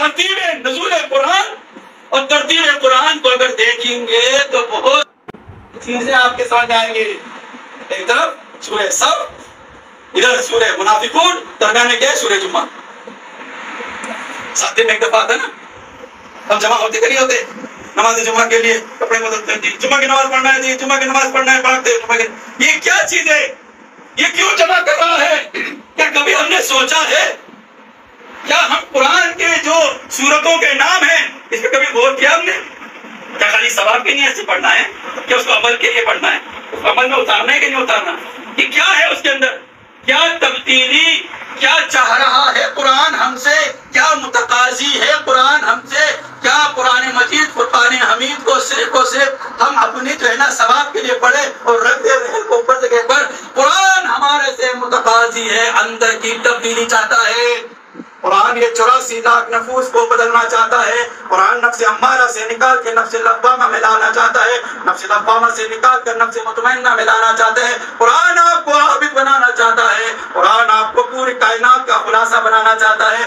ترتیب نزول قرآن اور ترتیب قرآن کو اگر دیکھیں گے تو بہت چیزیں آپ کے سامنے آئیں گی. ایک طرف سورہ صف، ادھر سورہ منافقون، درمیان میں کیا ہے؟ سورہ جمعہ. 7 دن میں ایک دفعہ آتا ہے نا. ہم جمع ہوتے کہ نہیں ہوتے نماز جمعہ کے لیے؟ کپڑے بدلتے ہیں، جمعہ کی نماز پڑھنا ہے، جمعہ کی نماز پڑھنا ہے، پڑھتے ہیں. یہ کیا چیز ہے؟ یہ کیوں جمع کر رہا ہے؟ کیا کبھی ہم نے سوچا ہے؟ کیا ہم قرآن کے جو سورتوں کے نام ہیں اس پہ کبھی غور کیا ہم نے؟ کیا خالی ثواب کے نیت سے پڑھنا ہے؟ کیا اس کو عمل کے لیے پڑھنا ہے؟ اس کو عمل میں اتارنا ہے کہ نہیں اتارنا؟ یہ کیا ہے اس کے اندر؟ کیا تبدیلی کیا چاہ رہا ہے قرآن ہم سے؟ کیا متقاضی ہے قرآن ہم سے؟ کیا قرآن مجید فرقان حمید کو صرف ہم اپنی جو ہے نا ثواب کے لیے پڑھے اور رکھ دے رہے کو اوپر جگہ پر؟ قرآن ہمارے سے متقاضی ہے، اندر کی تبدیلی چاہتا ہے. قرآن یہ 84 لاکھ نفوس کو بدلنا چاہتا ہے. قرآن نفس امارہ سے نکال کے نفس لوامہ میں لانا چاہتا ہے، نفس لوامہ سے نکال کر نفس مطمئنہ میں لانا چاہتا ہے. قرآن آپ کو عابد بنانا چاہتا ہے. قرآن آپ کو پوری کائنات کا خلاصہ بنانا چاہتا ہے.